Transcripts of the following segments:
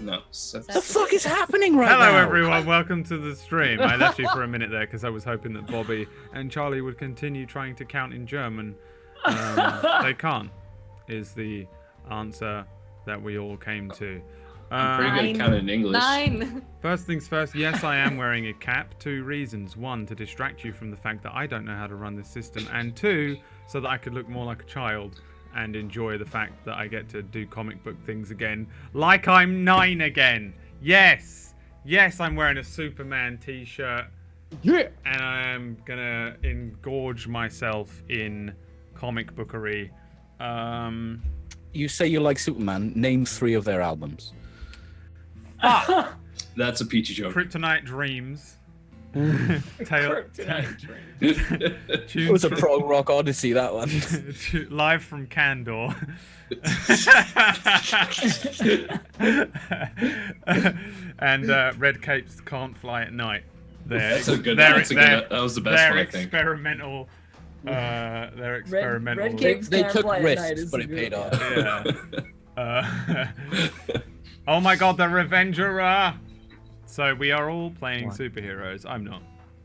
No. What the fuck is happening right now? Hello, everyone. Welcome to the stream. I left you for a minute there because I was hoping that Bobby and Charlie would continue trying to count in German. They can't, is the answer that we all came to. I'm pretty good at counting in English. 9. First things first, yes, I am wearing a cap. 2 reasons. 1, to distract you from the fact that I don't know how to run this system. And 2, so that I could look more like a child and enjoy the fact that I get to do comic book things again. Like I'm 9 again. Yes. Yes, I'm wearing a Superman t-shirt. Yeah. And I am going to engorge myself in comic bookery. You say you like Superman. Name 3 of their albums. That's a peachy joke. Kryptonite Dreams. It was a prog rock odyssey, that one. Live from Candor. And Red Capes Can't Fly at Night. That was the best one, I think. Experimental. Their experimental. Red Capes They Can't took Fly at Night risks, is but a it good paid one. off. Yeah. Oh my god, the Revenger! So we are all playing superheroes. I'm not.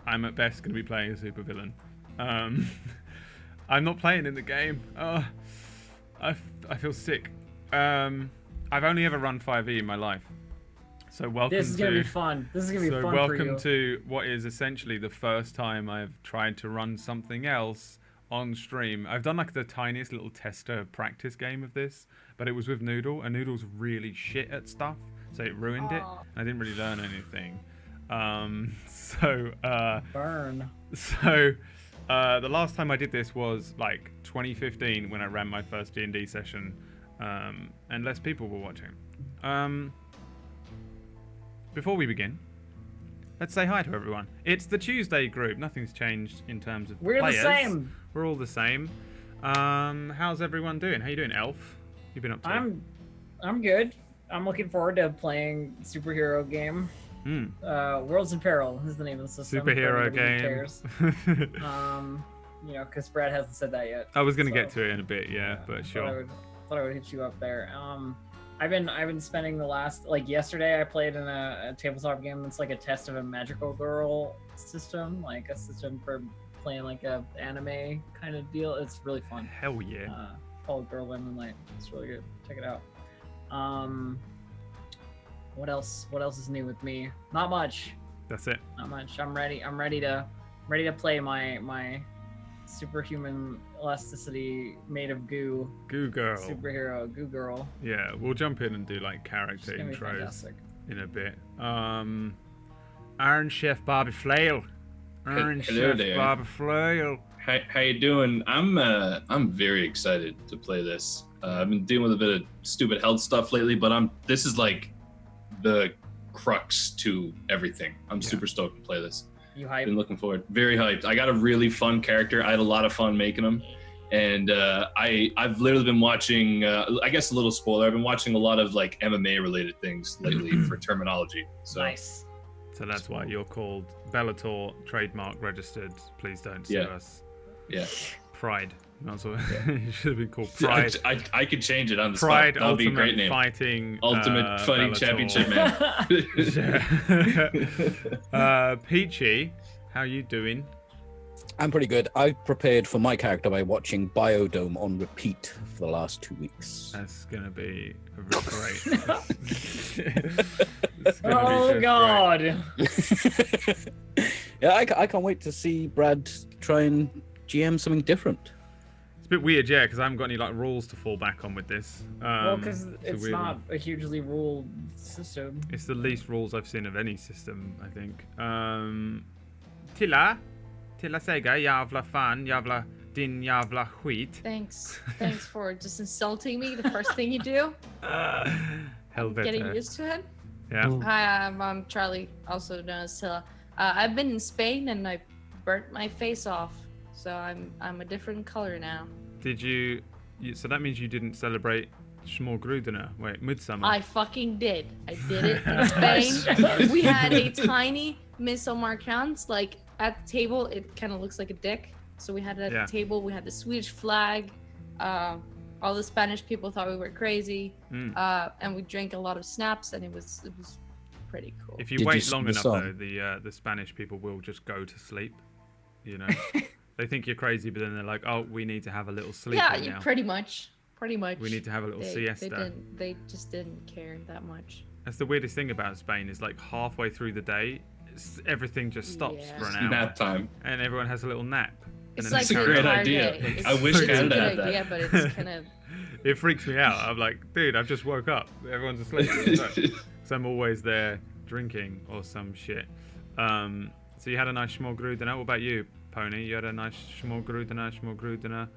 I'm at best going to be playing a supervillain. I'm not playing in the game. I feel sick. I've only ever run 5e in my life. So welcome This is to... gonna be fun. This is gonna be So fun welcome for you. to what is essentially the first time I've tried to run something else on stream. I've done like the tiniest little tester practice game of this, but it was with Noodle, and Noodle's really shit at stuff, so it ruined it. I didn't really learn anything. Burn. So the last time I did this was like 2015 when I ran my first D&D session, and less people were watching. Before we begin, let's say hi to everyone. It's the Tuesday group. Nothing's changed in terms of We're players. the same. We're all the same. How's everyone doing? How you doing, Elf? You've been up to? I'm good. I'm looking forward to playing superhero game. Worlds in Peril is the name of the system. Superhero for anybody who game. cares. You know, because Brad hasn't said that yet. I was gonna get to it in a bit, yeah, but sure. Thought I would hit you up there. I've been spending the last, like yesterday I played in a tabletop game that's like a test of a magical girl system, like a system for playing like a anime kind of deal. It's really fun. Hell yeah. Called Girl Women Light. It's really good. Check it out. What else is new with me? Not much. That's it. Not much. I'm ready to play my superhuman elasticity made of goo Goo Girl. superhero Goo Girl. Yeah, we'll jump in and do like character It's gonna be intros fantastic. in a bit. Iron Chef Bobby Flail. Iron Hello Chef there. Bobby Flail. How you doing? I'm very excited to play this. I've been dealing with a bit of stupid health stuff lately, but this is like the crux to everything. I'm super stoked to play this. You hype? Been looking forward. Very hyped. I got a really fun character. I had a lot of fun making him, and I've literally been watching. I guess a little spoiler. I've been watching a lot of like MMA related things lately for terminology. So Nice. So that's why you're called Bellator, trademark registered. Please don't sue us. yeah, Pride. That's what you should have been called. Pride. Pride. I could change it on the Pride. spot. That would be a Ultimate great name. Fighting. Ultimate Fighting Bellator. Championship man. Peachy, how you doing? I'm pretty good. I've prepared for my character by watching Biodome on repeat for the last 2 weeks. That's gonna be great. It's gonna be Oh just God. Yeah, I can't wait to see Brad try and GM something different. It's a bit weird, yeah, because I haven't got any like rules to fall back on with this. Well, because a it's weird not one. a hugely ruled system. It's the least rules I've seen of any system, I think. Tilla Sega, jävla fan, jävla din jävla skit. Thanks for just insulting me. The first thing you do. Helvete. Getting used to it. Yeah. Hi, I'm Charlie, also known as Tilla. I've been in Spain and I burnt my face off, so I'm a different color now. Did you so that means you didn't celebrate Smorgrudena? Wait, Midsummer. I fucking did. I did it in Spain. We had a tiny Midsommarkrans, like at the table. It kind of looks like a dick. So we had it at the table. We had the Swedish flag. All the Spanish people thought we were crazy, and we drank a lot of snaps, and it was pretty cool. If you Did you wait sing long the enough, song? though, the Spanish people will just go to sleep. You know, they think you're crazy, but then they're like, "Oh, we need to have a little sleep Yeah, now. pretty much. We need to have a little siesta." They just didn't care that much. That's the weirdest thing about Spain is like halfway through the day, everything just stops Yeah. for an hour, Nap time. and everyone has a little nap. And It's then like they a the carry great on. entire idea. day. It's- I wish it's a Canada good had that. idea, but it's kind of It freaks me out. I'm like, dude, I've just woke up. Everyone's asleep. So I'm always there drinking or some shit. So you had a nice schmorgrudena. What about you, Pony? You had a nice schmorgrudena.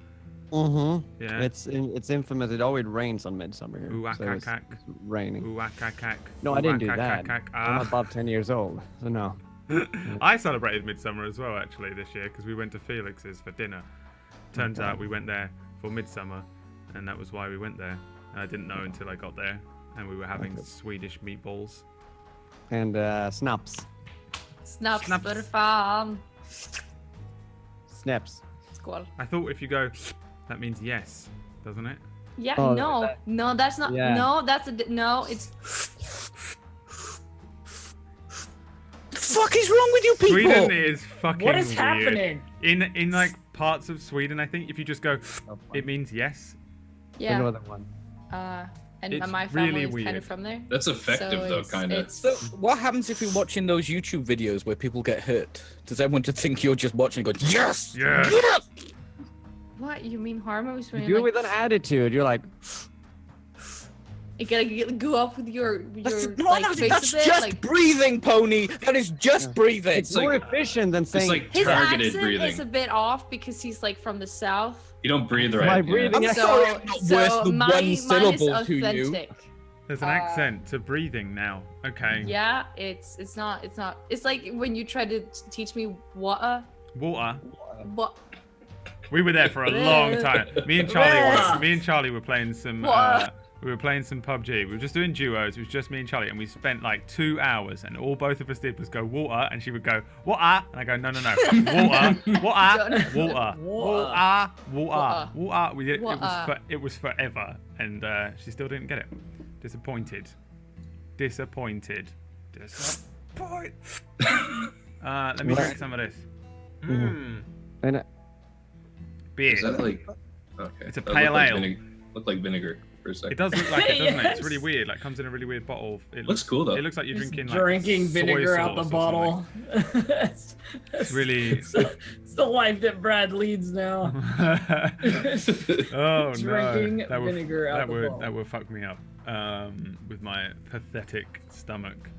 Mm-hmm. Yeah. It's infamous. It always rains on Midsummer here. So it's Uakakak. raining. Uakakak. No, I didn't do that. Uakakakak. I'm above 10 years old, so no. I celebrated Midsummer as well, actually, this year because we went to Felix's for dinner. Turns out we went there for Midsummer, and that was why we went there. I didn't know until I got there, and we were having Swedish meatballs. And snaps. snaps Snaps. för fan. Snaps. Skål. I thought if you go, that means yes, doesn't it? Yeah, Oh, no, that's not. Yeah. No, that's no. It's The fuck is wrong with you people? Sweden is fucking What is weird. happening? In like parts of Sweden, I think if you just go, Oh, it means yes. The yeah. northern one. And It's my family really is kind weird. of from there. That's effective so though, it's- kind of. it's- So what happens if you're watching those YouTube videos where people get hurt? Does everyone just think you're just watching and going, yes! Yes! Yes! What you mean harmless when You do it with an attitude. You're like, you gotta go up with your That's, like no, face that's a bit, just like breathing, Pony. That is just breathing. it's more efficient than It's saying. like his targeted accent breathing. is a bit off because he's like from the south. You don't breathe My right. breathing- Yeah. I'm so, sorry, I'm not so worth the my, one mine is syllable to you. authentic. There's an accent to breathing now. Okay. Yeah, it's not. It's like when you try to teach me water. Water. What? We were there for a long time. Me and Charlie were playing some. We were playing some PUBG. We were just doing duos. It was just me and Charlie, and we spent like 2 hours. And all both of us did was go water, and she would go water, and I go no, water. We did. Water. It was forever, and she still didn't get it. Disappointed. Let me drink some of this. And Beer. Is that like? Okay. It's a That pale looked ale. Like looked like vinegar for a second. It does look like it, doesn't it? It's Yes. really weird. Like comes in a really weird bottle. It Looks cool, though. It looks like you're He's drinking like drinking soy vinegar out the sauce or bottle. it's really- it's the life that Brad leads now. something. Oh Drinking no! vinegar out the bottle. That would fuck me up with my pathetic stomach.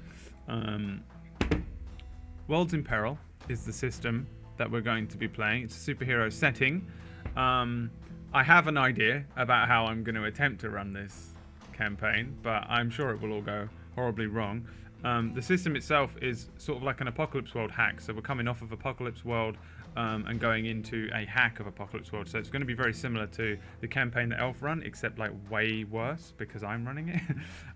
Worlds in Peril is the system that we're going to be playing. It's a superhero setting. I have an idea about how I'm going to attempt to run this campaign, but I'm sure it will all go horribly wrong. The system itself is sort of like an Apocalypse World hack, so we're coming off of Apocalypse World and going into a hack of Apocalypse World, so it's going to be very similar to the campaign that Elf run, except like way worse because I'm running it.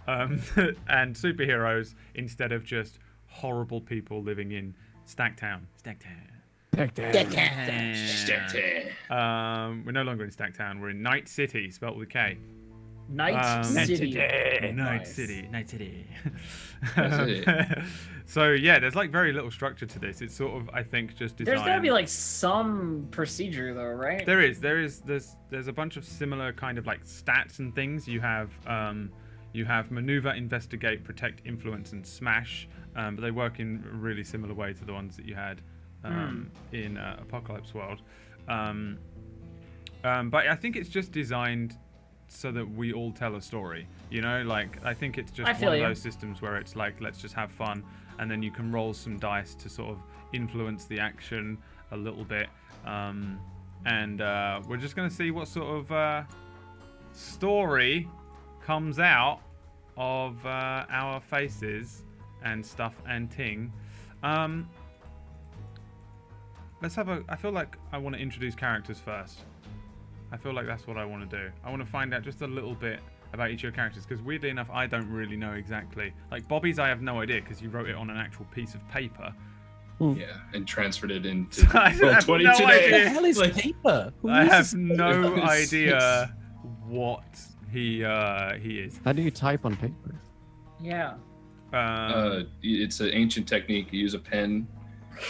And superheroes instead of just horrible people living in Stacktown. We're no longer in Stacktown. We're in Night City, spelled with a K. Night City. Night Nice. City. Nice City. So yeah, there's like very little structure to this. It's sort of, I think, just designed. There's gotta be like some procedure though, right? There's a bunch of similar kind of like stats and things. You have maneuver, investigate, protect, influence, and smash. But they work in a really similar way to the ones that you had in Apocalypse World. But I think it's just designed so that we all tell a story. You know, like I think it's just one of those systems where it's like, let's just have fun, and then you can roll some dice to sort of influence the action a little bit. And we're just gonna see what sort of story comes out of our faces and stuff and ting. Let's have a. I feel like I want to introduce characters first. I feel like that's what I want to do. I want to find out just a little bit about each of your characters, because weirdly enough, I don't really know exactly. Like Bobby's, I have no idea because you wrote it on an actual piece of paper. Yeah, and transferred it into I have Roll20 no today. idea. What the hell is Like, paper? Who I uses have no It's- idea what he is. How do you type on paper? Yeah. It's an ancient technique. You use a pen,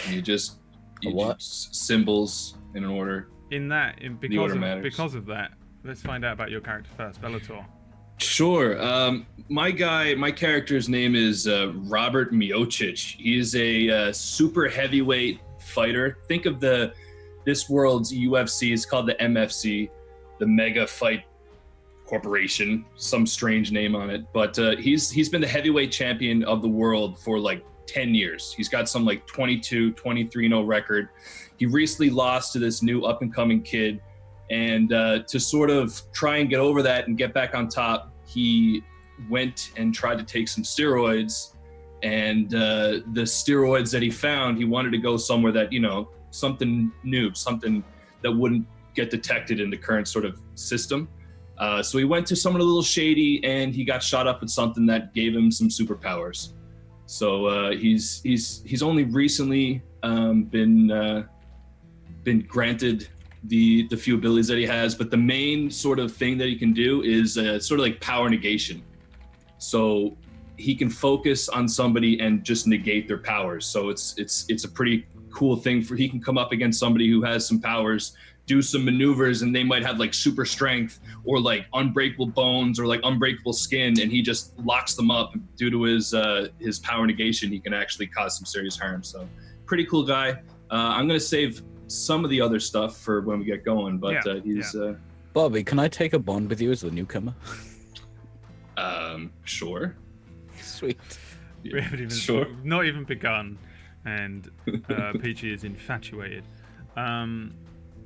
and you just what? Symbols in an order. Because of that, let's find out about your character first, Bellator. Sure. My character's name is Robert Miocic. He is a super heavyweight fighter. Think of this world's UFC. It's called the MFC, the Mega Fight Corporation, some strange name on it. But he's been the heavyweight champion of the world for like 10 years. He's got some like 22, 23-0 record. He recently lost to this new up-and-coming kid. And to sort of try and get over that and get back on top, he went and tried to take some steroids. And the steroids that he found, he wanted to go somewhere that, something new, something that wouldn't get detected in the current sort of system. So he went to someone a little shady, and he got shot up with something that gave him some superpowers. So he's only recently been granted the few abilities that he has, but the main sort of thing that he can do is sort of like power negation. So he can focus on somebody and just negate their powers. So it's a pretty cool thing he can come up against somebody who has some powers, do some maneuvers, and they might have like super strength or like unbreakable bones or like unbreakable skin, and he just locks them up. Due to his power negation, he can actually cause some serious harm. So pretty cool guy. I'm gonna save some of the other stuff for when we get going, but he's Bobby, can I take a bond with you as the newcomer? Sure. Sweet. We haven't even not even begun, and Peachy is infatuated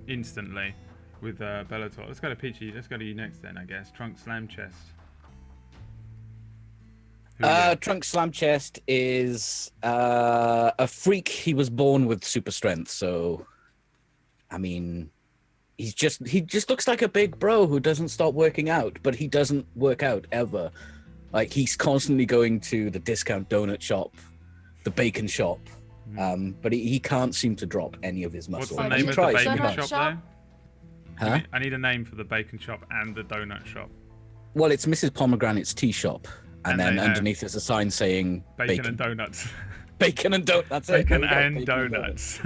instantly with Bellator. Let's go to Peachy. Let's go to you next then, I guess. Trunk Slam Chest. Trunk Slam Chest is a freak. He was born with super strength, so I mean, he just looks like a big bro who doesn't stop working out, but he doesn't work out ever. Like, he's constantly going to the discount donut shop, the bacon shop, but he can't seem to drop any of his muscle. What's the name of the bacon shop, though? Huh? I need a name for the bacon shop and the donut shop. Well, it's Mrs. Pomegranate's tea shop, and then underneath there's a sign saying bacon and donuts. Bacon and donuts. That's bacon it. And donuts.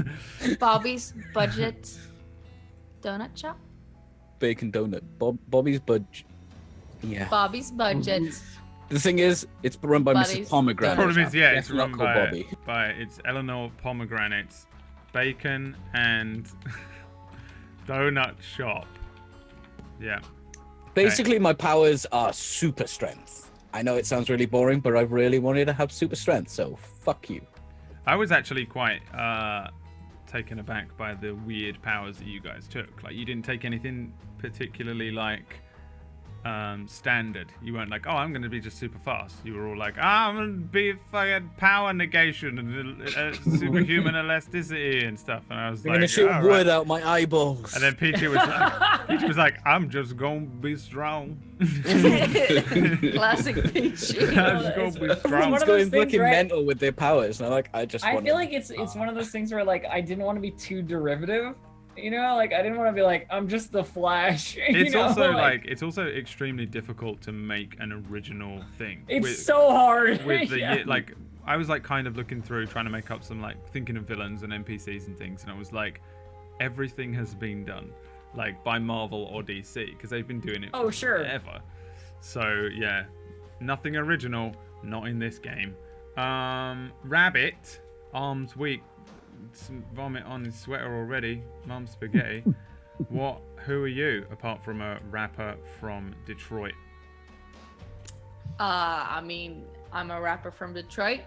Bobby's Budget Donut Shop. Bacon donut. Bobby's budget. Yeah. Bobby's Budget. The thing is, it's run by Mrs. Pomegranate. The problem is, it's Let's run not call Bobby. by it's Eleanor Pomegranate's bacon and donut shop. Yeah. Basically, my powers are super strength. I know it sounds really boring, but I really wanted to have super strength, so fuck you. I was actually quite taken aback by the weird powers that you guys took. Like, you didn't take anything particularly like standard. You weren't like, oh, I'm going to be just super fast. You were all like, I'm going to be fucking power negation and superhuman elasticity and stuff. And I was I'm going to shoot wood out my eyeballs. And then Peachy was like, I'm just going to be strong. Classic Peachy. I'm just going to be strong. Everyone's going fucking mental with their powers. And I feel like it's one of those things where, like, I didn't want to be too derivative. Like, I didn't want to be like, I'm just the Flash. It's also it's also extremely difficult to make an original thing. It's so hard. With the like, I was like kind of looking through, trying to make up some, like, thinking of villains and NPCs and things, and I was like, everything has been done, like, by Marvel or DC, because they've been doing it forever. So yeah, nothing original, not in this game. Rabbit, arms weak. Some vomit on his sweater already. Mum spaghetti. Who are you apart from a rapper from Detroit? I mean, I'm a rapper from Detroit.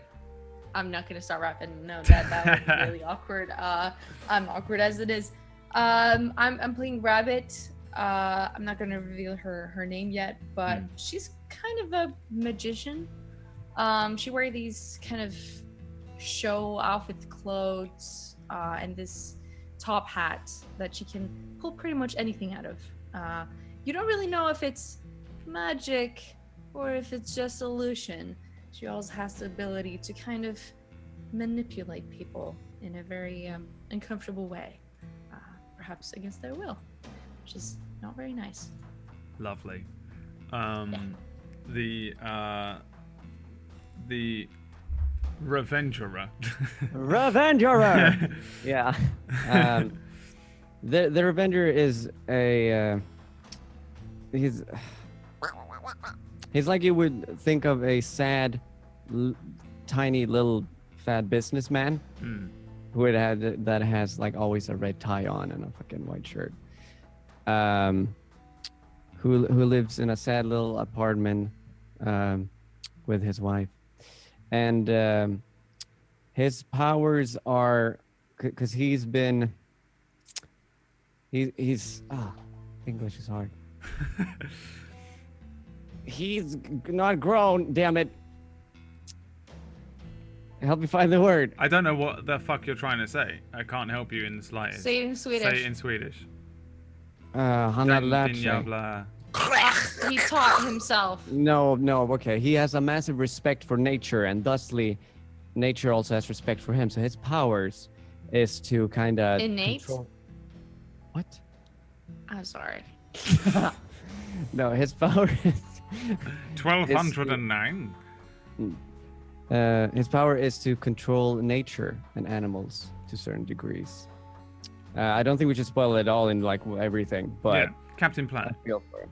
I'm not gonna start rapping. No, that would be really awkward. I'm awkward as it is. I'm playing Rabbit. I'm not gonna reveal her name yet, but she's kind of a magician. She wears these kind of show outfit clothes and this top hat that she can pull pretty much anything out of. You don't really know if it's magic or if it's just illusion. She also has the ability to kind of manipulate people in a very uncomfortable way, perhaps against their will, which is not very nice. Lovely. The Revengerer. Revengerer. Yeah. The Revenger is a he's like you would think of a sad, tiny little fat businessman who that has like always a red tie on and a fucking white shirt. Who lives in a sad little apartment with his wife, and his powers are because he's English is hard. He's not grown, damn it. Help me find the word. I don't know what the fuck you're trying to say. I can't help you in the slightest. Say it in Swedish. Say it in Swedish. Han har lärt sig. Jävla... He taught himself. No, okay. He has a massive respect for nature, and thusly, nature also has respect for him. So his powers is to kind of innate. Control... What? I'm sorry. No, his power is 1209. His power is to control nature and animals to certain degrees. I don't think we should spoil it all in like everything, but yeah, Captain Planet. I feel for him.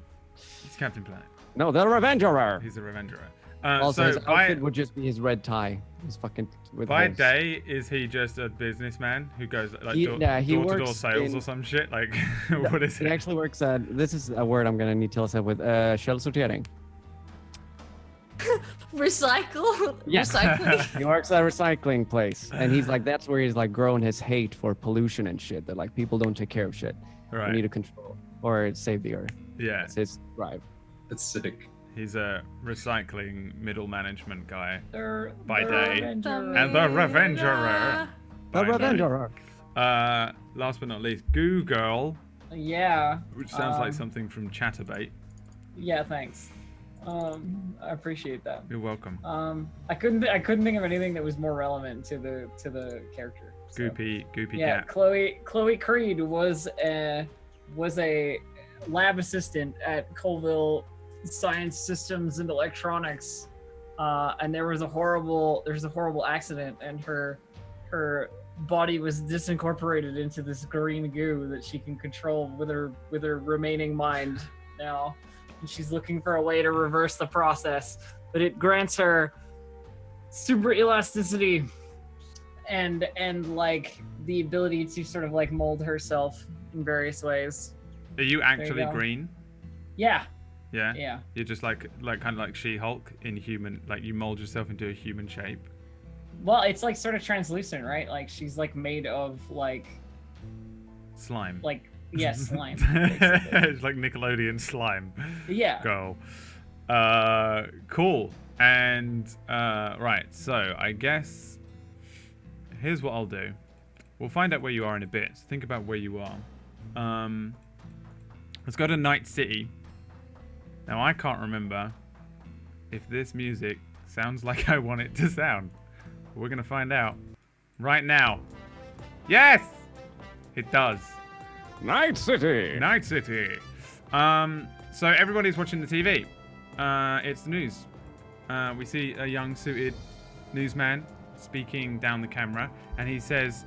He's Captain Planet. No, the Revengerer. He's a Revengerer. Also, so his outfit would just be his red tie. His fucking with by holes. day, is he just a businessman who goes like He door-to-door works sales or some shit? Like, what is He it? actually works at. This is a word I'm gonna need to tell us with. Källsortering. Recycle? Yes. Recycling? He works at a recycling place, and he's like, that's where he's like grown his hate for pollution and shit. That like people don't take care of shit. Right. We need to control or save the earth. Yeah. That's his drive. That's sick. He's a recycling middle management guy The by day. Revenger. And the Revengerer. The by day. Revengerer. Last but not least, Goo Girl, Yeah. which sounds like something from Chatterbait. Yeah, thanks. I appreciate that. You're welcome. I couldn't think of anything that was more relevant to the character. So. Goopy Yeah, Gap. Chloe Creed was a lab assistant at Colville Science Systems and Electronics, and there was a horrible accident, and her body was disincorporated into this green goo that she can control with her remaining mind now. And she's looking for a way to reverse the process, but it grants her super elasticity and like the ability to sort of like mold herself in various ways. Are you actually go. green? Yeah. Yeah. Yeah. You're just like kind of like She-Hulk in human, like you mold yourself into a human shape. Well, it's like sort of translucent, right? Like she's like made of like Slime. yes, slime. It's like Nickelodeon slime. Yeah. Go. Cool. And right, so I guess here's what I'll do. We'll find out where you are in a bit. So think about where you are. Let's go to Night City. Now I can't remember if this music sounds like I want it to sound. We're gonna find out right now. Yes, it does. Night City. Night City. So everybody's watching the TV. It's the news. We see a young suited newsman speaking down the camera, and he says,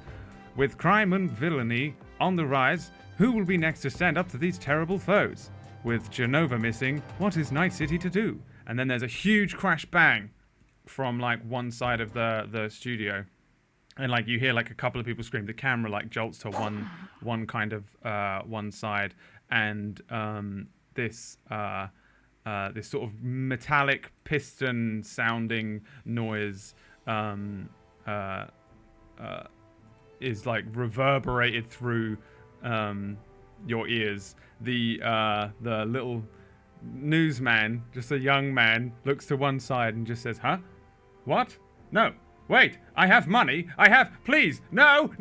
"With crime and villainy on the rise, who will be next to stand up to these terrible foes? With Genova missing, what is Night City to do?" And then there's a huge crash bang from like one side of the studio. And like you hear like a couple of people scream. The camera like jolts to one kind of one side, and this sort of metallic piston sounding noise is like reverberated through your ears. The little newsman, just a young man, looks to one side and just says, "Huh? What? No. Wait, I have money. Please, no.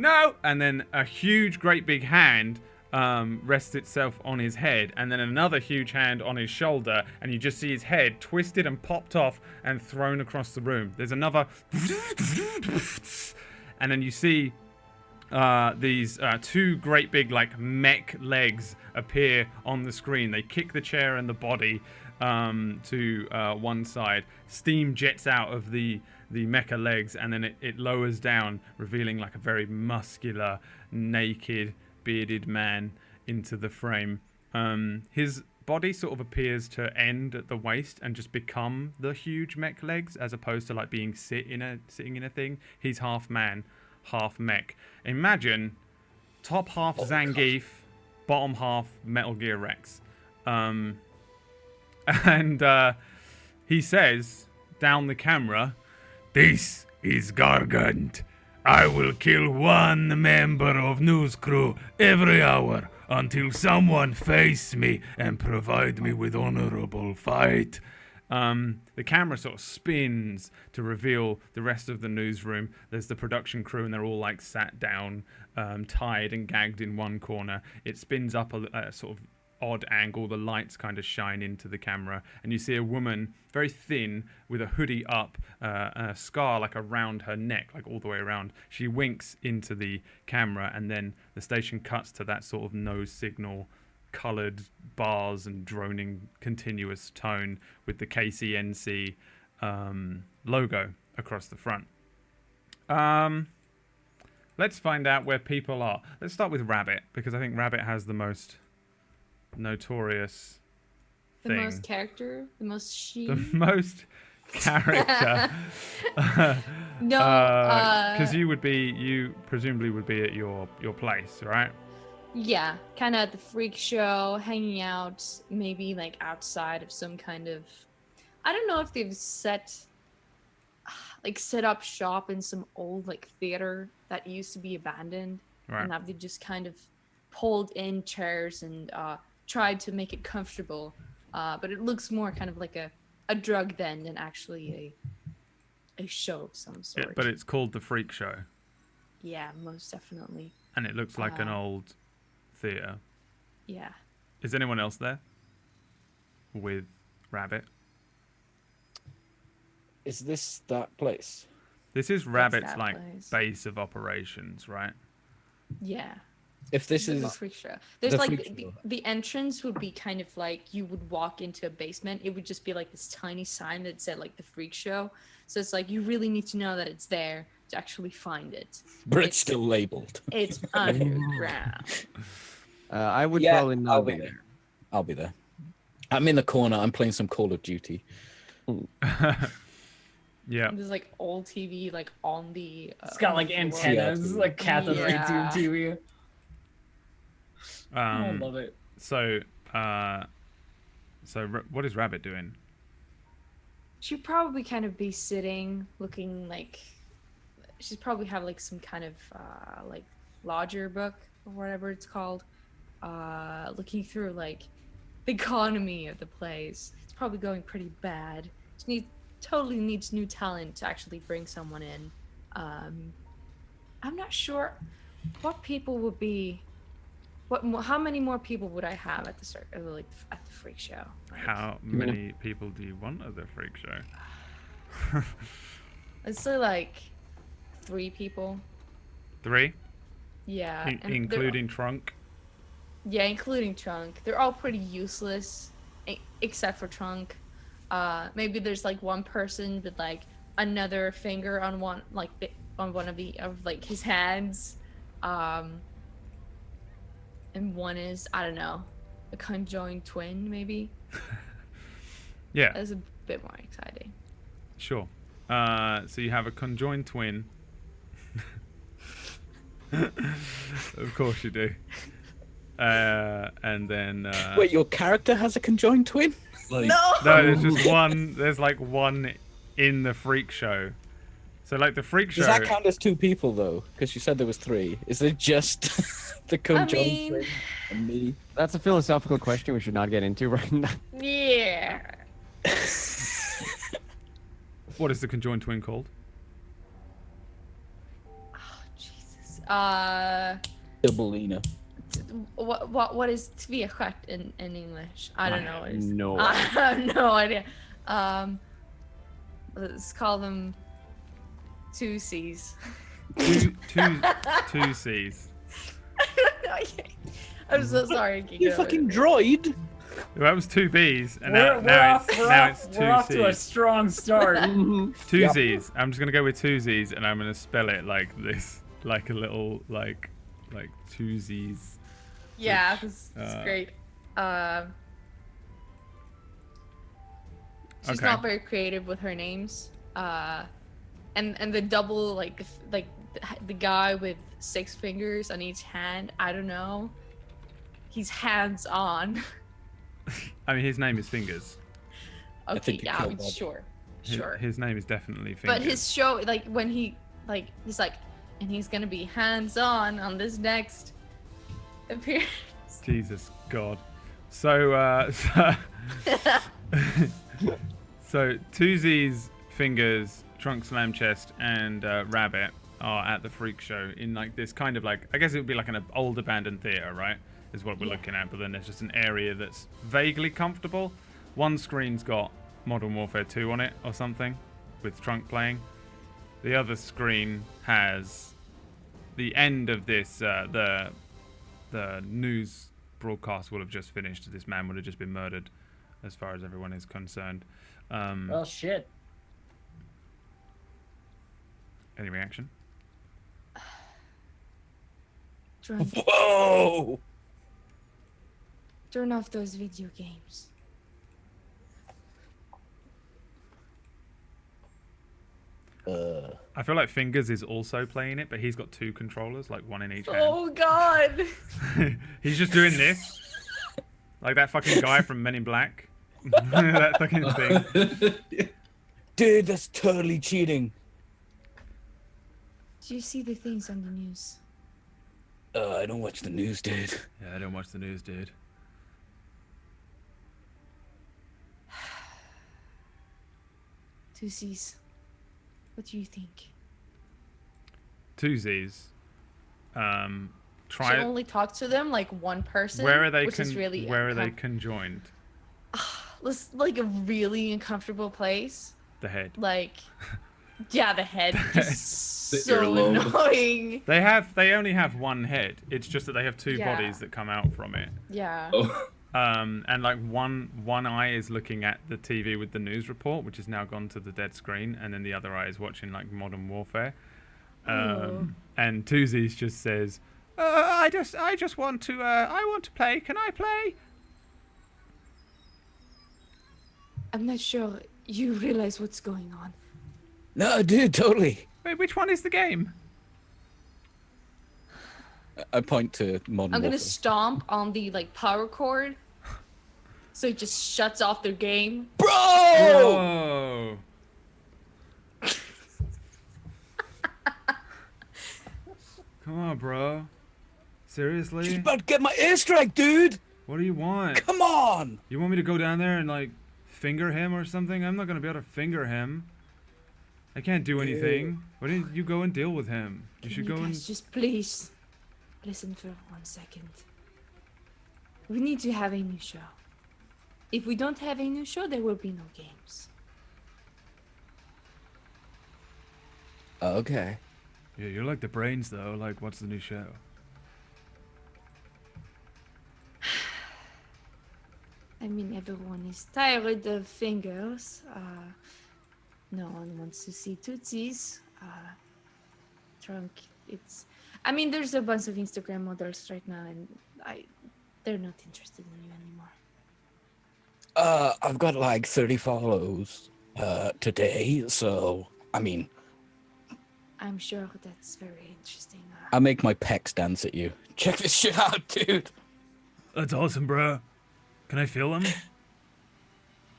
And then a huge, great big hand rests itself on his head, and then another huge hand on his shoulder, and you just see his head twisted and popped off and thrown across the room. There's another, and then you see these two great big like mech legs appear on the screen. They kick the chair and the body to one side. Steam jets out of the mecha legs, and then it lowers down, revealing like a very muscular, naked, bearded man into the frame. His body sort of appears to end at the waist and just become the huge mech legs, as opposed to like being sitting in a thing. He's half man, half mech. Imagine top half Zangief, bottom half Metal Gear Rex. And he says down the camera, "This is Gargant. I will kill one member of news crew every hour until someone face me and provide me with honorable fight." The camera sort of spins to reveal the rest of the newsroom. There's the production crew, and they're all like sat down, tied and gagged in one corner. It spins up a sort of odd angle. The lights kind of shine into the camera, and you see a woman, very thin, with a hoodie up, a scar like around her neck, like all the way around. She winks into the camera, and then the station cuts to that sort of nose signal, colored bars and droning continuous tone with the KCNC logo across the front. Let's find out where people are. Let's start with Rabbit, because I think Rabbit has the most notorious The thing. most character, the most she. The most character. No, Because you presumably would be at your place, right? yeah, kind of at the freak show, hanging out, maybe like outside of some kind of. I don't know if they've set up shop in some old like theater that used to be abandoned, Right. and have they just kind of pulled in chairs and tried to make it comfortable. But it looks more kind of like a drug den than actually a show of some sort. But it's called the Freak Show, Yeah, most definitely. and it looks like an old theater. Yeah. Is anyone else there with Rabbit? Is this that place? This is That's Rabbit's that like place. base of operations, right? Yeah. If this The is freak show. There's the like freak show. the entrance would be kind of like you would walk into a basement. It would just be like this tiny sign that said like the freak show. So it's like you really need to know that it's there to actually find it. but it's still labeled. It's underground. I would Yeah, probably not I'll be be there. I'll be there. I'm in the corner. I'm playing some Call of Duty. Yeah. There's like old TV like on the. It's got like on the floor. antennas, like cathode ray Yeah. tube TV. I Um, love it. so what is Rabbit doing? She'd probably kind of be sitting, looking like she'd probably have like some kind of like lodger book or whatever it's called, looking through like the economy of the place. It's probably going pretty bad. Totally needs new talent to actually bring someone in. I'm not sure what people would be. How many more people would I have at the at the freak show? Like, How many people do you want at the Freak Show? Let's say like 3 people. 3, Yeah. and they're- including Trunk. Yeah, including Trunk. They're all pretty useless, except for Trunk. Maybe there's like one person with like another finger on one of like his hands, and one is, I don't know, a conjoined twin maybe. Yeah, That's a bit more exciting. sure. So you have a conjoined twin. Of course you do. And then Wait, your character has a conjoined twin? Like, No. no, there's just one. There's like one in the Freak Show. So like the Freak Show. Does that count as 2 people though? Because you said there was 3. Is it just the conjoined mean- twin and me? That's a philosophical question we should not get into right now. Yeah. What is the conjoined twin called? Oh Jesus. Doubleina. What is tvestjärt in English? I don't know what it is. No. I have no idea. Let's call them 2 C's. Two C's. Okay. I'm so sorry. You fucking droid. Well, that was two B's, and We're now it's two off to a C's. strong start. Two Yep. Z's. I'm just gonna go with two Z's, and I'm gonna spell it like this, like a little like two Z's. Yeah, this is Uh, great. She's Okay. not very creative with her names. And the double like the guy with 6 fingers on each hand. I don't know. He's hands on. I mean, his name is Fingers. Okay, think you yeah, killed Bob. sure, His, sure. His name is definitely Fingers. But his show, like when he's like, and he's gonna be hands on this next appearance. Jesus God. So so two Z's, Fingers, Trunk Slam Chest, and Rabbit are at the Freak Show in like this kind of like, I guess it would be like an old abandoned theater, right? Is what we're looking at, but then there's just an area that's vaguely comfortable. One screen's got Modern Warfare 2 on it or something, with Trunk playing. The other screen has the end of this, the news broadcast will have just finished. This man would have just been murdered, as far as everyone is concerned. Well, shit. Any reaction? Whoa! Turn off those video games. I feel like Fingers is also playing it, but he's got 2 controllers, like one in each hand. Oh God. He's just doing this, like that fucking guy from Men in Black. That fucking thing. Dude, that's totally cheating. Do you see the things on the news? I don't watch the news, dude. Yeah, I don't watch the news, dude. Two C's. What do you think? Two Z's. Should Try it. only talk to them like one person. Where are they? Which is really Where are they conjoined? Let's like a really uncomfortable place. The head. Like, yeah, the head. Just The so earlobe. annoying. They only have one head. It's just that they have 2 Yeah. bodies that come out from it. Yeah. Oh, And like one eye is looking at the TV with the news report, which has now gone to the dead screen, and then the other eye is watching like Modern Warfare. And Tuzi's just says, I just want to I want to play. Can I play? I'm not sure you realize what's going on. No, dude, totally. Wait, which one is the game? I point to Modern I'm gonna Warfare. stomp on the like power cord, so it just shuts off their game. Bro! Oh. Come on, bro. Seriously? Just about to get my airstrike, dude. What do you want? Come on. You want me to go down there and like finger him or something? I'm not gonna be able to finger him. I can't do anything. Why didn't you go and deal with him? You should Can go you and. guys just please listen for 1 second. We need to have a new show. If we don't have a new show, there will be no games. Okay. Yeah, you're like the brains though. Like, what's the new show? I mean, everyone is tired of fingers. No one wants to see tootsies. Trunk, it's. I mean, there's a bunch of Instagram models right now, and they're not interested in you anymore. I've got like 30 follows today, so I mean, I'm sure that's very interesting. I make my pecs dance at you. Check this shit out, dude. That's awesome, bro. Can I feel him?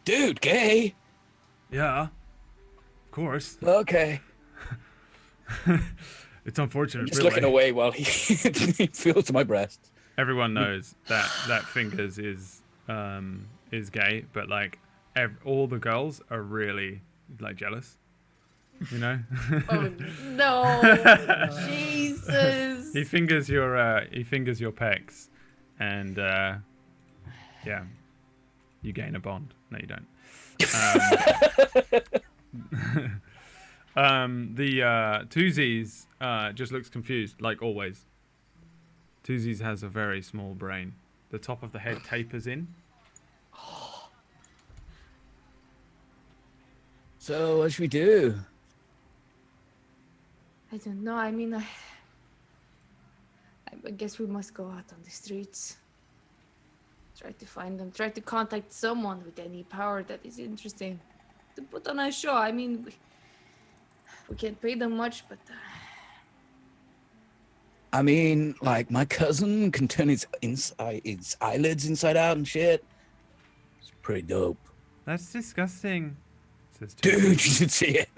Dude, gay. Yeah. Of course. Okay. It's unfortunate. Just really. looking away while he feels my breast. Everyone knows that Fingers is gay, but like all the girls are really like jealous. You know. Oh no! Jesus. He fingers your pecs, and yeah, you gain a bond. No, you don't. The Twosies just looks confused, like always. Twosies has a very small brain. The top of the head tapers in. So what should we do? I don't know. I mean, I guess we must go out on the streets. Try to find them. Try to contact someone with any power that is interesting to put on a show. I mean, we can't pay them much, but I mean, like my cousin can turn his eyelids inside out and shit. It's pretty dope. That's disgusting. Says Dude, Twosies. you should see it.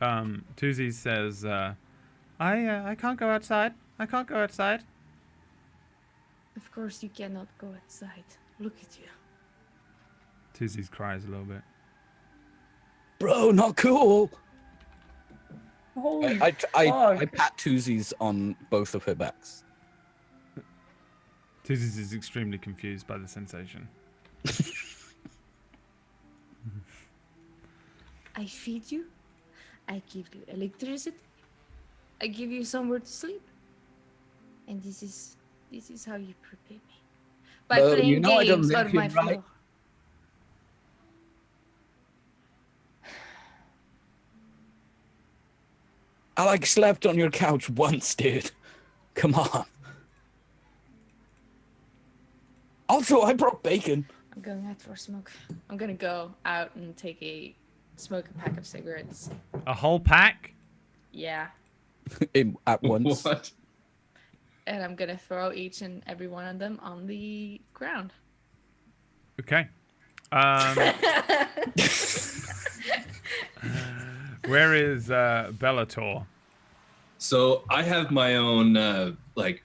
Twosies says, I can't go outside. I can't go outside. of course you cannot go outside. Look at you. Twosies cries a little bit. Bro, not cool. Holy I fuck. pat Twosies on both of her backs. Twosies is extremely confused by the sensation. I feed you. I give you electricity. I give you somewhere to sleep. And this is how you prepare me. By Well, playing you know I don't games live on my here, right? floor. I like slept on your couch once, dude. Come on. Also, I brought bacon. I'm going out for a smoke. I'm gonna go out and smoke a pack of cigarettes. A whole pack? Yeah. At once. What? And I'm gonna throw each and every one of them on the ground. Okay. Where is Bellator? So I have my own like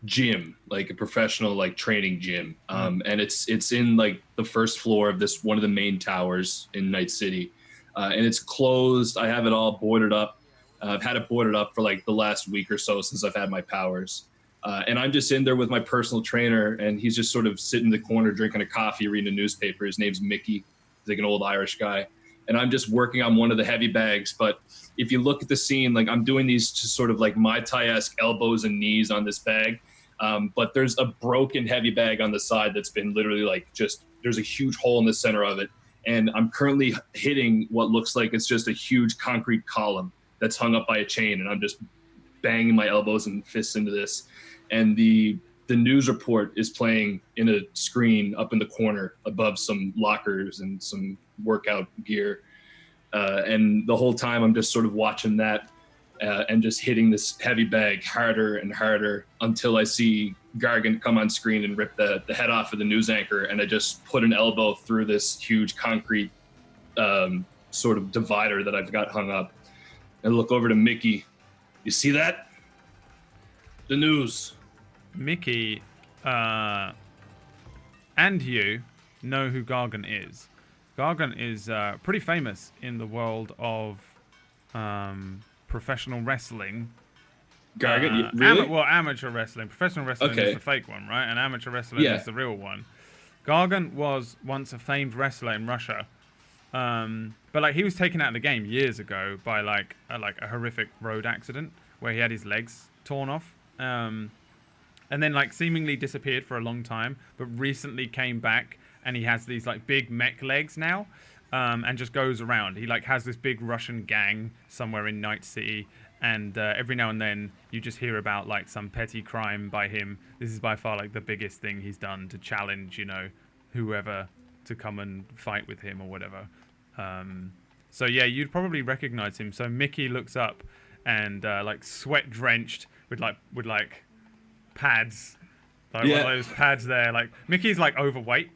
gym, like a professional like training gym, and it's in like the first floor of this one of the main towers in Night City, and it's closed. I have it all boarded up. I've had it boarded up for like the last week or so since I've had my powers, and I'm just in there with my personal trainer, and he's just sort of sitting in the corner drinking a coffee, reading a newspaper. His name's Mickey. He's like an old Irish guy. And I'm just working on one of the heavy bags. But if you look at the scene, like I'm doing these just sort of like Mai Tai-esque elbows and knees on this bag. But there's a broken heavy bag on the side that's been literally like there's a huge hole in the center of it. And I'm currently hitting what looks like it's just a huge concrete column that's hung up by a chain. And I'm just banging my elbows and fists into this. And the news report is playing in a screen up in the corner above some lockers and some workout gear. And the whole time I'm just sort of watching that and just hitting this heavy bag harder and harder until I see Gargan come on screen and rip the head off of the news anchor. And I just put an elbow through this huge concrete sort of divider that I've got hung up and look over to Mickey. You see that? The news. Mickey and you know who Gargan is. Gargan is pretty famous in the world of professional wrestling. Gargan, really? Amateur wrestling. Professional wrestling Okay. is the fake one, right? And amateur wrestling Yeah. is the real one. Gargan was once a famed wrestler in Russia. But like he was taken out of the game years ago by like a horrific road accident where he had his legs torn off. And then like seemingly disappeared for a long time, but recently came back and he has these like big mech legs now, and just goes around. He like has this big Russian gang somewhere in Night City, and every now and then you just hear about like some petty crime by him. This is by far like the biggest thing he's done to challenge, you know, whoever to come and fight with him or whatever. So yeah, you'd probably recognize him. So Mickey looks up and like sweat drenched with like pads, like one of those pads there. Like Mickey's like overweight.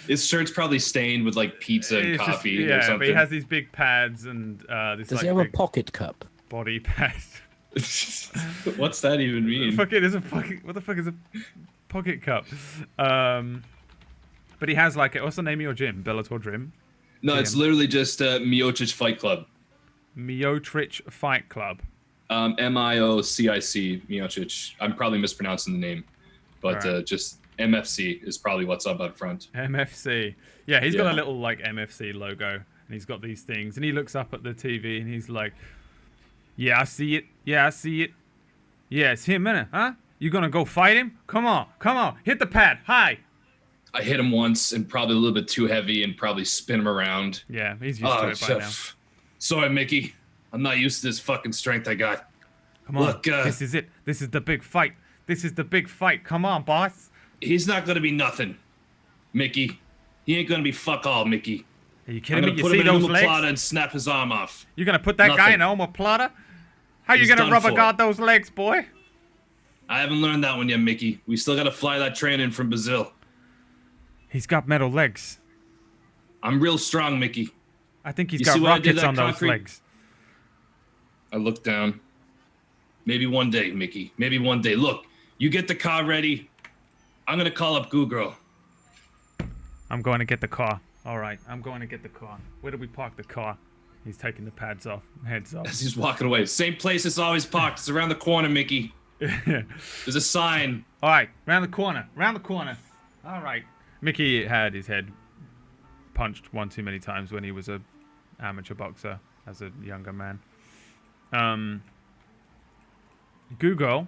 His shirt's probably stained with like pizza and It's just- coffee or yeah, something. but he has these big pads and this Does like he have a big pocket cup? body pad. What's that even mean? What the fuck is a pocket cup? But he has like what's the name of your gym? Bellator Gym? No, it's literally just Miocic Fight Club. Miocic Fight Club. Miocic, Miocic. I'm probably mispronouncing the name, but Alright. just MFC is probably what's up front. MFC. Yeah, he's got Yeah. a little like MFC logo, and he's got these things, and he looks up at the TV, and he's like, "Yeah, I see it. Yeah, I see it. Yeah, it's him, innit? Huh? You gonna go fight him? Come on, hit the pad. Hi." I hit him once and probably a little bit too heavy and probably spin him around. Yeah, he's used to it by now. Sorry, Mickey. I'm not used to this fucking strength I got. Come on, Look, this is it. This is the big fight. This is the big fight. Come on, boss. He's not gonna be nothing, Mickey. He ain't gonna be fuck all, Mickey. Are you I'm kidding gonna me? You put see him in those a legs? omoplata and snap his arm off. You're gonna put that guy in Nothing. an omoplata? How you He's gonna done rubber for. guard those legs, boy? I haven't learned that one yet, Mickey. We still gotta fly that train in from Brazil. He's got metal legs. I'm real strong, Mickey. I think he's You got see what I did rockets that on those concrete? legs. I look down. Maybe one day, Mickey. Maybe one day. Look, you get the car ready. I'm gonna call up Goo Girl. I'm going to get the car. All right, I'm going to get the car. Where do we park the car? He's taking the pads off, heads off. As he's walking away. Same place it's always parked. It's around the corner, Mickey. There's a sign. All right, round the corner, round the corner. All right. Mickey had his head punched one too many times when he was a amateur boxer as a younger man. Google,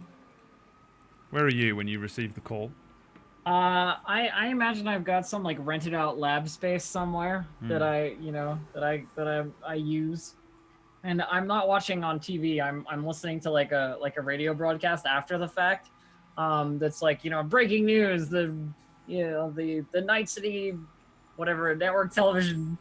where are you when you received the call? I imagine I've got some like rented out lab space somewhere that I use, and I'm not watching on TV. I'm listening to like a radio broadcast after the fact. That's like breaking news. The Night City, whatever network television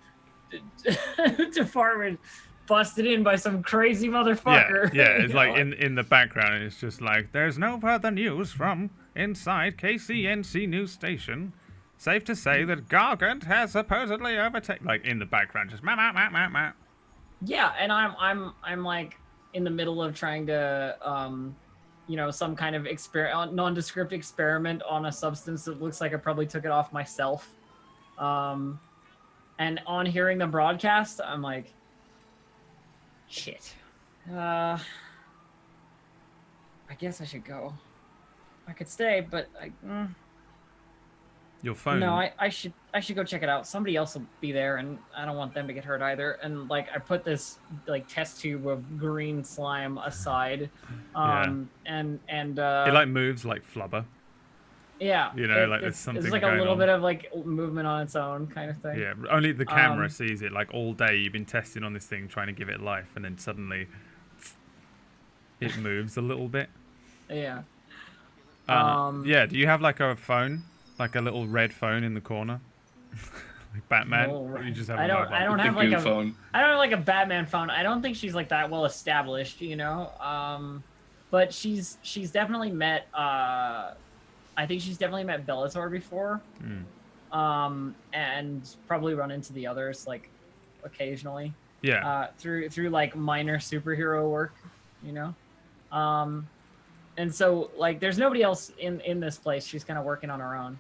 department busted in by some crazy motherfucker. Yeah, it's You like know? in the background, it's just like, there's no further news from inside KCNC news station. Safe to say that Gargant has supposedly overtaken. Like in the background, just ma. Yeah, and I'm like in the middle of trying to some kind of nondescript experiment on a substance that looks like I probably took it off myself. And on hearing the broadcast, I'm like, shit. I guess I should go. I could stay, but Your phone. no, I should go check it out. Somebody else will be there, and I don't want them to get hurt either. And like I put this like test tube of green slime aside, and it like moves like flubber. yeah, Like there's it's something like a going little on. bit of like movement on its own kind of thing. Yeah, only the camera sees it. Like all day, you've been testing on this thing, trying to give it life, and then suddenly it moves a little bit. Yeah. Yeah. Do you have like a phone, like a little red phone in the corner, like Batman? No, Or you just have I a don't. mobile? I don't The have like Goo a. phone. I don't have like a Batman phone. I don't think she's like that well established, but she's definitely met. I think she's definitely met Bellator before, and probably run into the others like occasionally. Yeah. Through like minor superhero work, and so like there's nobody else in this place. She's kind of working on her own.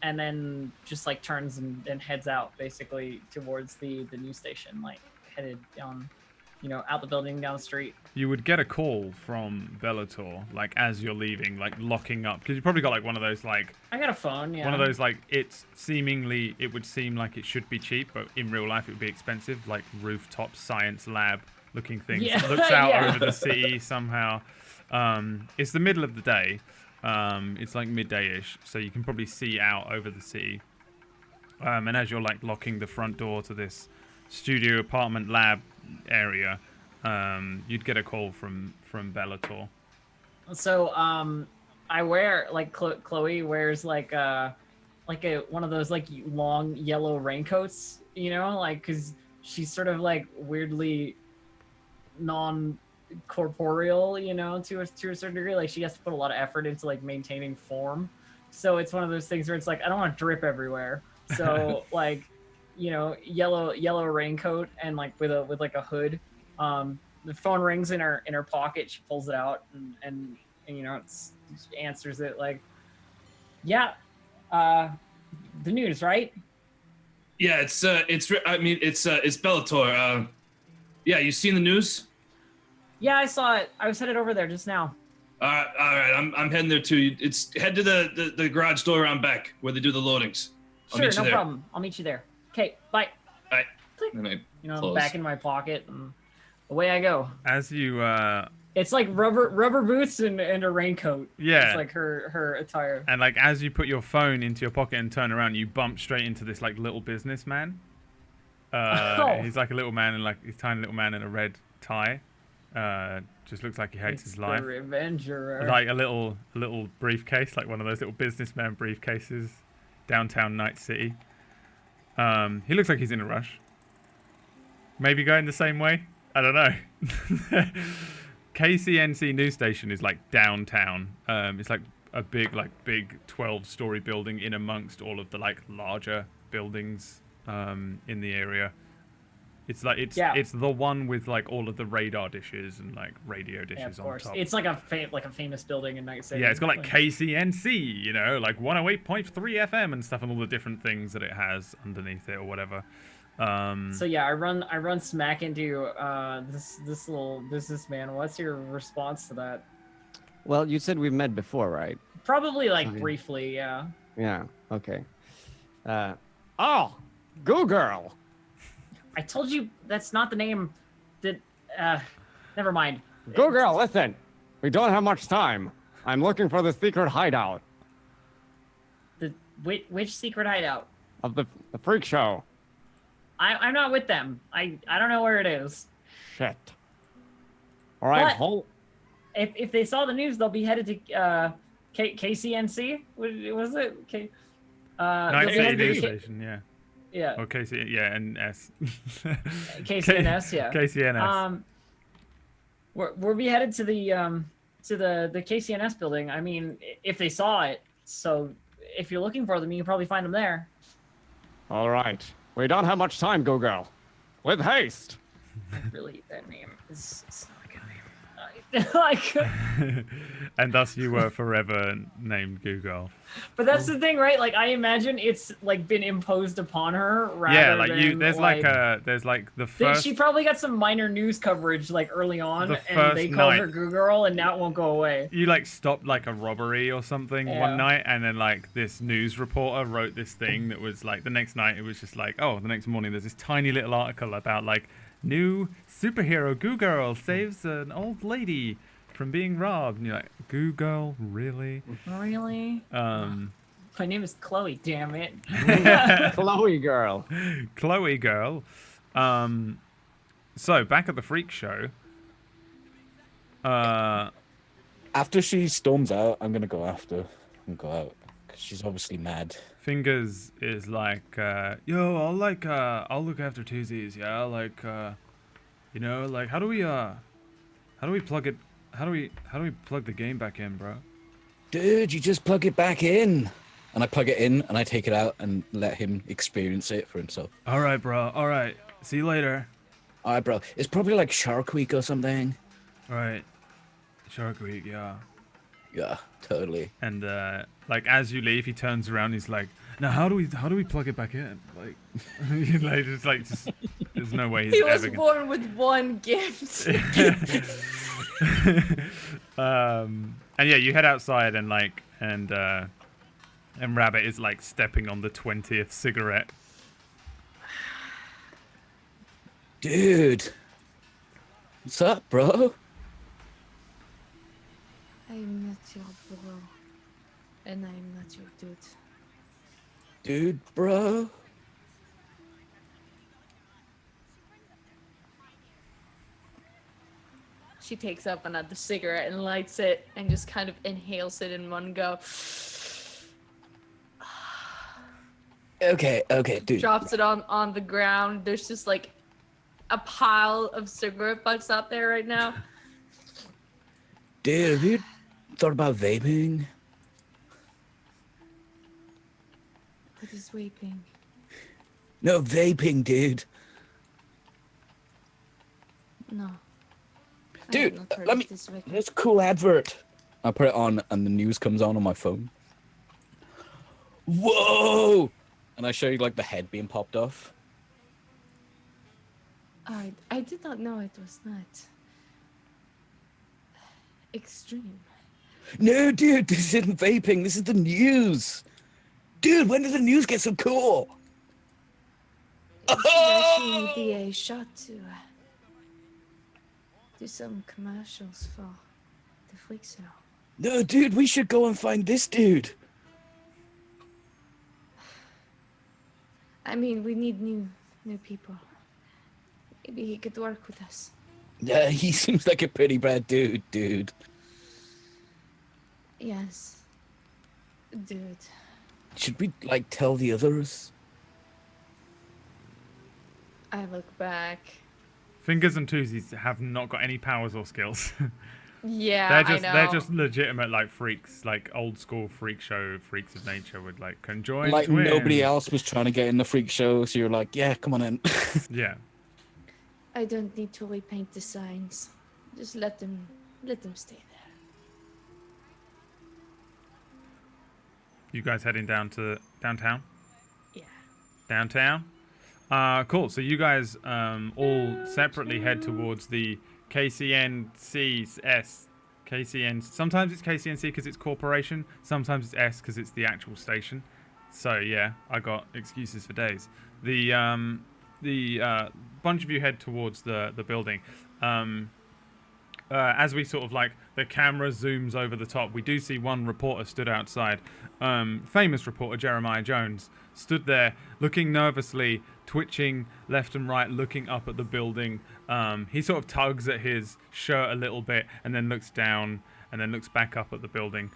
And then just like turns and heads out basically towards the news station, like headed down, out the building, down the street. You would get a call from Bellator, like as you're leaving, like locking up, because you probably got like one of those like I got a phone, yeah. one of those like it would seem like it should be cheap, but in real life it would be expensive, like rooftop science lab looking things. Yeah, It looks out yeah. over the city somehow. It's the middle of the day. It's like midday-ish, so you can probably see out over the city. And as you're like locking the front door to this studio apartment lab area, you'd get a call from Bellator. So I wear like Chloe wears like a one of those like long yellow raincoats, like because she's sort of like weirdly non-corporeal, to a certain degree. Like she has to put a lot of effort into like maintaining form. So it's one of those things where it's like I don't want to drip everywhere. So like, yellow raincoat and like with like a hood. The phone rings in her pocket. She pulls it out and she answers it like, yeah, the news, right? Yeah, it's Bellator. Yeah, you seen the news? Yeah, I saw it. I was headed over there just now. All right, I'm heading there too. It's head to the garage door around back where they do the loadings. I'll Sure, meet you no there. problem. I'll meet you there. Okay, bye. All right. Click. And I You know, close. back in my pocket, and away I go. As you It's like rubber boots and a raincoat. Yeah. It's like her attire. and like as you put your phone into your pocket and turn around, you bump straight into this like little businessman. Oh. He's like a little man in like he's a tiny little man in a red tie. Just looks like he hates It's his life. the Revenger. Like a little briefcase, like one of those little businessman briefcases, downtown Night City. He looks like he's in a rush. Maybe going the same way. I don't know. KCNC news station is like downtown. It's like a big 12-story building in amongst all of the like larger buildings in the area. It's like it's the one with like all of the radar dishes and like radio dishes Yeah, of on course. top. It's like a famous building in Night City. Yeah, it's got like KCNC, you know, like 108.3 FM and stuff, and all the different things that it has underneath it or whatever. So yeah, I run smack into this little businessman. What's your response to that? Well, you said we've met before, right? Probably like Fine. briefly, yeah. Yeah. Okay. Oh, Goo Girl. I told you that's not the name. That never mind. Goo Girl, listen. We don't have much time. I'm looking for the secret hideout Which secret hideout? of the freak show. I'm not with them. I don't know where it is. Shit. All right, What? hold. If they saw the news, they'll be headed to KCNC. What was it? Night they'll be City headed to news K- station, yeah. Yeah. Or KC, yeah, and S. KCNS, yeah. KCNS. We're be headed to the KCNS building. I mean, if they saw it, so if you're looking for them, you can probably find them there. All right. We don't have much time, Goo Girl. With haste. Really, that name is it's not a good name. Like, And thus you were forever named Google. but that's the thing, right? Like, I imagine it's like been imposed upon her. Rather Yeah, like than, you. There's like the first. She probably got some minor news coverage like early on, The and they first called night. her Goo Girl, and now it won't go away. You like stopped like a robbery or something Yeah. one night, and then like this news reporter wrote this thing that was like the next night it was just like, oh, the next morning there's this tiny little article about like new superhero Goo Girl saves an old lady from being robbed, and you're like, Goo Girl, really? Really? My name is Chloe. Damn it. Chloe Girl. Chloe Girl. So back at the freak show. After she storms out, I'm gonna go after and go out because she's obviously mad. Fingers is like, yo, I'll look after twosies, yeah, like, you know, like, how do we plug it, how do we plug the game back in, bro? Dude, you just plug it back in. And I plug it in and I take it out and let him experience it for himself. All right, bro, all right, see you later. All right, bro. It's probably like Shark Week or something. All right, Shark Week, yeah. Yeah, totally. And, like, as you leave, he turns around, he's like, now how do we plug it back in? Like, just, there's no way he's He ever was gonna... born with one gift. And yeah, you head outside and like and Rabbit is like stepping on the 20th cigarette. Dude. What's up, bro? I'm not your bro. And I'm not your dude. Dude, bro. She takes up another cigarette and lights it and just kind of inhales it in one go. Okay, dude. Drops it on the ground. There's just like a pile of cigarette butts out there right now. Dude, have you thought about vaping? What is vaping? No, vaping, dude. No. I Dude, have not heard let of me. this vaping. There's a cool advert. I put it on, and the news comes on my phone. Whoa! And I show you like the head being popped off. I did not know it was that extreme. No, dude, this isn't vaping. This is the news. Dude, when did the news get so cool? It should actually be a shot to do some commercials for the freak show. No, dude, we should go and find this dude. I mean, we need new people. Maybe he could work with us. Yeah, he seems like a pretty bad dude. Yes. Dude. Should we, like, tell the others? I look back. Fingers and Twosies have not got any powers or skills. Yeah, they're just legitimate like freaks, like old school freak show freaks of nature would like conjoin. Like twins. nobody else was trying to get in the freak show, so you're like, yeah, come on in. Yeah. I don't need to repaint the signs. Just let them stay there. You guys heading down to downtown? Yeah. Downtown? Cool. So you guys all separately head towards the KCNCS. Sometimes it's KCNC because it's corporation. Sometimes it's S because it's the actual station. So yeah, I got excuses for days. The bunch of you head towards the building. As we sort of like the camera zooms over the top, we do see one reporter stood outside. Famous reporter Jeremiah Jones stood there looking nervously, twitching left and right, looking up at the building. He sort of tugs at his shirt a little bit and then looks down and then looks back up at the building.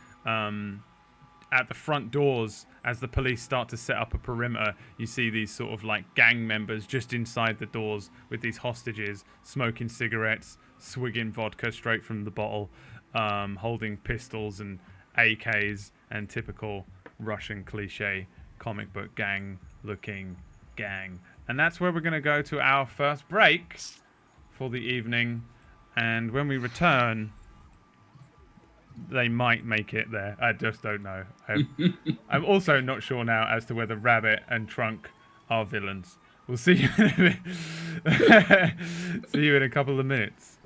At the front doors, as the police start to set up a perimeter, you see these sort of like gang members just inside the doors with these hostages, smoking cigarettes, swigging vodka straight from the bottle, holding pistols and AKs and typical Russian cliche comic book gang looking gang. And that's where we're going to go to our first break for the evening. And when we return, they might make it there. I just don't know. I'm also not sure now as to whether Rabbit and Trunk are villains. We'll see you in a, see you in a couple of minutes.